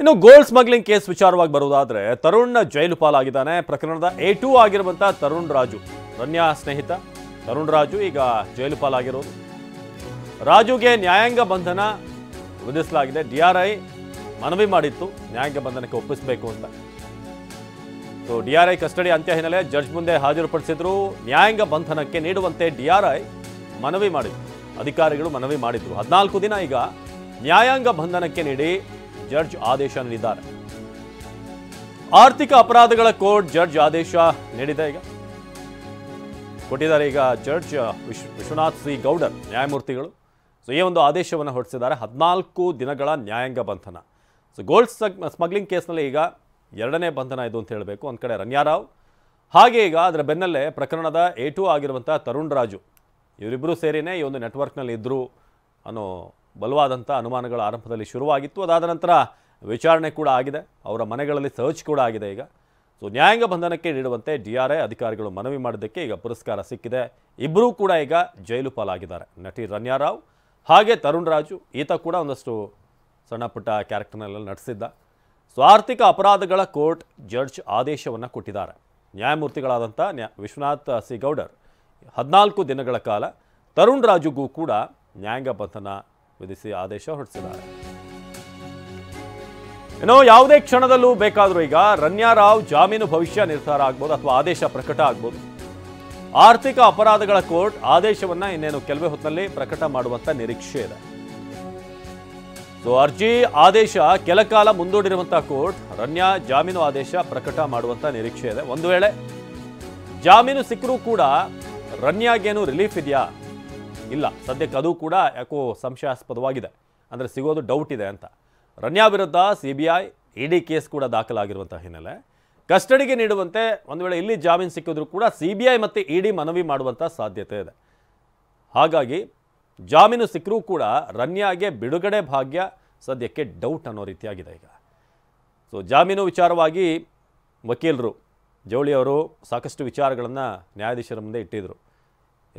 ಇನ್ನು gold smuggling case ವಿಚಾರವಾಗಿ ಬರುವುದಾದ್ರೆ ತರುಣ್ ಜೈಲು ಪಾಲಾಗಿದ್ದಾನೆ. ಪ್ರಕರಣದ A2 ಆಗಿರುವಂತಹ ತರುಣ್ ರಾಜು, ರನ್ಯಾ ಸ್ನೇಹಿತ ತರುಣ್ ರಾಜು ಈಗ ಜೈಲು ಪಾಲಾಗಿರೋದು. ರಾಜುಗೆ ನ್ಯಾಯಾಂಗ ಬಂಧನ ವಿಧಿಸಲಾಗಿದೆ. DRI ಮನವಿ ಮಾಡಿತ್ತು ನ್ಯಾಯಾಂಗ ಬಂಧನಕ್ಕೆ ಒಪ್ಪಿಸಬೇಕು ಅಂತ. DRI ಕಸ್ಟಡಿ ಅಂತ್ಯ ಹಿನ್ನೆಲೆ ಜಡ್ಜ್ ಮುಂದೆ ಹಾಜರುಪಡಿಸಿದ್ರು. ನ್ಯಾಯಾಂಗ ಬಂಧನಕ್ಕೆ ನೀಡುವಂತೆ DRI ಮನವಿ ಮಾಡಿದ್ರು, ಅಧಿಕಾರಿಗಳು ಮನವಿ ಮಾಡಿದ್ರು. 14 ದಿನ ಈಗ ನ್ಯಾಯಾಂಗ ಬಂಧನಕ್ಕೆ ನೀಡಿ ಜಡ್ಜ್ ಆದೇಶ ನೀಡಿದ್ದಾರೆ. ಆರ್ಥಿಕ ಅಪರಾಧಗಳ ಕೋರ್ಟ್ ಜಡ್ಜ್ ಆದೇಶ ನೀಡಿದೆ. ಈಗ ಕೊಟ್ಟಿದ್ದಾರೆ ಈಗ ಜಡ್ಜ್ ವಿಶ್ವನಾಥ್ ಸಿ ಗೌಡರ್ ನ್ಯಾಯಮೂರ್ತಿಗಳು. ಈ ಒಂದು ಆದೇಶವನ್ನು ಹೊರಡಿಸಿದ್ದಾರೆ. 14 ದಿನಗಳ ನ್ಯಾಯಾಂಗ ಬಂಧನ. ಗೋಲ್ಡ್ ಸ್ಮಗ್ಲಿಂಗ್ ಕೇಸ್ನಲ್ಲಿ ಈಗ ಎರಡನೇ ಬಂಧನ ಇದು ಅಂತ ಹೇಳಬೇಕು. ಒಂದು ಕಡೆ ರನ್ಯಾರಾವ್, ಹಾಗೆ ಈಗ ಅದರ ಬೆನ್ನಲ್ಲೇ ಪ್ರಕರಣದ A2 ಆಗಿರುವಂಥ ತರುಣ್ ರಾಜು, ಇವರಿಬ್ಬರು ಸೇರಿನೇ ಈ ಒಂದು ನೆಟ್ವರ್ಕ್ನಲ್ಲಿ ಇದ್ದರು ಅನ್ನೋ ಬಲವಾದಂಥ ಅನುಮಾನಗಳ ಆರಂಭದಲ್ಲಿ ಶುರುವಾಗಿತ್ತು. ಅದಾದ ನಂತರ ವಿಚಾರಣೆ ಕೂಡ ಆಗಿದೆ, ಅವರ ಮನೆಗಳಲ್ಲಿ ಸರ್ಚ್ ಕೂಡ ಆಗಿದೆ. ಈಗ ನ್ಯಾಯಾಂಗ ಬಂಧನಕ್ಕೆ ನೀಡುವಂತೆ DRI ಅಧಿಕಾರಿಗಳು ಮನವಿ ಮಾಡಿದ್ದಕ್ಕೆ ಈಗ ಪುರಸ್ಕಾರ ಸಿಕ್ಕಿದೆ. ಇಬ್ಬರೂ ಕೂಡ ಈಗ ಜೈಲು ಪಾಲಾಗಿದ್ದಾರೆ. ನಟಿ ರನ್ಯಾರಾವ್ ಹಾಗೆ ತರುಣ್ ರಾಜು, ಈತ ಕೂಡ ಒಂದಷ್ಟು ಸಣ್ಣ ಪುಟ್ಟ ಕ್ಯಾರೆಕ್ಟರ್ನೆಲ್ಲ ನಟಿಸಿದ್ದ. ಆರ್ಥಿಕ ಅಪರಾಧಗಳ ಕೋರ್ಟ್ ಜಡ್ಜ್ ಆದೇಶವನ್ನು ಕೊಟ್ಟಿದ್ದಾರೆ. ನ್ಯಾಯಮೂರ್ತಿಗಳಾದಂಥ ವಿಶ್ವನಾಥ್ ಸಿ ಗೌಡರ್ 14 ದಿನಗಳ ಕಾಲ ತರುಣ್ ರಾಜುಗೂ ಕೂಡ ನ್ಯಾಯಾಂಗ ಬಂಧನ ವಿಧಿಸಿ ಆದೇಶ ಹೊರಡಿಸಿದ್ದಾರೆ. ಇನ್ನು ಯಾವುದೇ ಕ್ಷಣದಲ್ಲೂ ಬೇಕಾದರೂ ಈಗ ರನ್ಯಾರಾವ್ ಜಾಮೀನು ಭವಿಷ್ಯ ನಿರ್ಧಾರ ಆಗ್ಬೋದು ಅಥವಾ ಆದೇಶ ಪ್ರಕಟ ಆಗ್ಬೋದು. ಆರ್ಥಿಕ ಅಪರಾಧಗಳ ಕೋರ್ಟ್ ಆದೇಶವನ್ನು ಇನ್ನೇನು ಕೆಲವೇ ಹೊತ್ತಿನಲ್ಲಿ ಪ್ರಕಟ ಮಾಡುವಂತ ನಿರೀಕ್ಷೆ ಇದೆ. ಅರ್ಜಿ ಆದೇಶ ಕೆಲ ಕಾಲ ಮುಂದೂಡಿರುವಂತಹ ಕೋರ್ಟ್ ರನ್ಯಾ ಜಾಮೀನು ಆದೇಶ ಪ್ರಕಟ ಮಾಡುವಂತ ನಿರೀಕ್ಷೆ ಇದೆ. ಒಂದು ವೇಳೆ ಜಾಮೀನು ಸಿಕ್ಕರೂ ಕೂಡ ರನ್ಯಾಗೇನು ರಿಲೀಫ್ ಇದೆಯಾ? ಇಲ್ಲ, ಸದ್ಯಕ್ಕೆ ಅದು ಕೂಡ ಯಾಕೋ ಸಂಶಯಾಸ್ಪದವಾಗಿದೆ. ಅಂದರೆ ಸಿಗೋದು ಡೌಟ್ ಇದೆ ಅಂತ. ರನ್ಯಾ ವಿರುದ್ಧ CBI ED ಕೇಸ್ ಕೂಡ ದಾಖಲಾಗಿರುವಂಥ ಹಿನ್ನೆಲೆ ಕಸ್ಟಡಿಗೆ ನೀಡುವಂತೆ ಒಂದು ವೇಳೆ ಇಲ್ಲಿ ಜಾಮೀನು ಸಿಕ್ಕಿದ್ರೂ ಕೂಡ CBI ಮತ್ತು ED ಮನವಿ ಮಾಡುವಂಥ ಸಾಧ್ಯತೆ ಇದೆ. ಹಾಗಾಗಿ ಜಾಮೀನು ಸಿಕ್ಕರೂ ಕೂಡ ರನ್ಯಾಗೆ ಬಿಡುಗಡೆ ಭಾಗ್ಯ ಸದ್ಯಕ್ಕೆ ಡೌಟ್ ಅನ್ನೋ ರೀತಿಯಾಗಿದೆ ಈಗ. ಜಾಮೀನು ವಿಚಾರವಾಗಿ ವಕೀಲರು ಜವಳಿಯವರು ಸಾಕಷ್ಟು ವಿಚಾರಗಳನ್ನು ನ್ಯಾಯಾಧೀಶರ ಮುಂದೆ ಇಟ್ಟಿದ್ರು.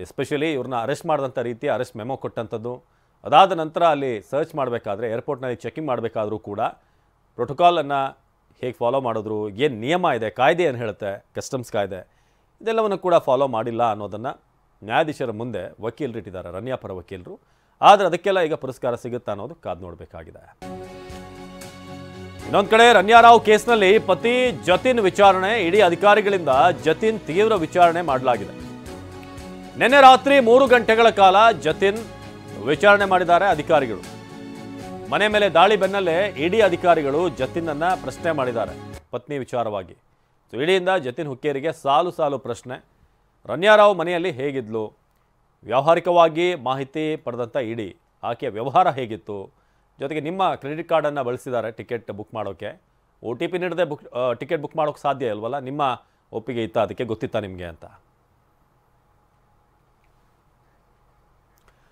ಎಸ್ಪೆಷಲಿ ಇವ್ರನ್ನ ಅರೆಸ್ಟ್ ಮಾಡಿದಂಥ ರೀತಿ ಅರೆಸ್ಟ್ ಮೆಮೊ ಕೊಟ್ಟಂಥದ್ದು, ಅದಾದ ನಂತರ ಅಲ್ಲಿ ಸರ್ಚ್ ಮಾಡಬೇಕಾದ್ರೆ ಏರ್ಪೋರ್ಟ್ನಲ್ಲಿ ಚೆಕಿಂಗ್ ಮಾಡಬೇಕಾದ್ರೂ ಕೂಡ ಪ್ರೋಟೋಕಾಲನ್ನು ಹೇಗೆ ಫಾಲೋ ಮಾಡಿದ್ರು, ಏನು ನಿಯಮ ಇದೆ, ಕಾಯ್ದೆ ಏನು ಹೇಳುತ್ತೆ, ಕಸ್ಟಮ್ಸ್ ಕಾಯ್ದೆ, ಇದೆಲ್ಲವನ್ನು ಕೂಡ ಫಾಲೋ ಮಾಡಿಲ್ಲ ಅನ್ನೋದನ್ನು ನ್ಯಾಯಾಧೀಶರ ಮುಂದೆ ವಕೀಲರು ಇಟ್ಟಿದ್ದಾರೆ, ರನ್ಯಾ ಪರ ವಕೀಲರು. ಆದರೆ ಅದಕ್ಕೆಲ್ಲ ಈಗ ಪುರಸ್ಕಾರ ಸಿಗುತ್ತಾ ಅನ್ನೋದು ಕಾದು ನೋಡಬೇಕಾಗಿದೆ. ಇನ್ನೊಂದು ಕಡೆ ರನ್ಯಾರಾವ್ ಕೇಸ್ನಲ್ಲಿ ಪತಿ ಜತಿನ್ ವಿಚಾರಣೆ, ಇಡೀ ಅಧಿಕಾರಿಗಳಿಂದ ಜತಿನ್ ತೀವ್ರ ವಿಚಾರಣೆ ಮಾಡಲಾಗಿದೆ. ನಿನ್ನೆ ರಾತ್ರಿ 3 ಗಂಟೆಗಳ ಕಾಲ ಜತಿನ್ ವಿಚಾರಣೆ ಮಾಡಿದ್ದಾರೆ ಅಧಿಕಾರಿಗಳು. ಮನೆ ಮೇಲೆ ದಾಳಿ ಬೆನ್ನಲ್ಲೇ ED ಅಧಿಕಾರಿಗಳು ಜತಿನ್ನನ್ನು ಪ್ರಶ್ನೆ ಮಾಡಿದ್ದಾರೆ ಪತ್ನಿ ವಿಚಾರವಾಗಿ. ಇಡಿಯಿಂದ ಜತಿನ್ ಹುಕ್ಕೇರಿಗೆ ಸಾಲು ಸಾಲು ಪ್ರಶ್ನೆ. ರನ್ಯಾರಾವ್ ಮನೆಯಲ್ಲಿ ಹೇಗಿದ್ಲು, ವ್ಯಾವಹಾರಿಕವಾಗಿ ಮಾಹಿತಿ ಪಡೆದಂಥ ED ಆಕೆಯ ವ್ಯವಹಾರ ಹೇಗಿತ್ತು, ಜೊತೆಗೆ ನಿಮ್ಮ ಕ್ರೆಡಿಟ್ ಕಾರ್ಡನ್ನು ಬಳಸಿದ್ದಾರೆ ಟಿಕೆಟ್ ಬುಕ್ ಮಾಡೋಕ್ಕೆ, OTP ನೀಡದೆ ಟಿಕೆಟ್ ಬುಕ್ ಮಾಡೋಕ್ಕೆ ಸಾಧ್ಯ ಇಲ್ವಲ್ಲ, ನಿಮ್ಮ ಒಪ್ಪಿಗೆ ಇತ್ತ, ಅದಕ್ಕೆ ಗೊತ್ತಿತ್ತಾ ನಿಮಗೆ ಅಂತ.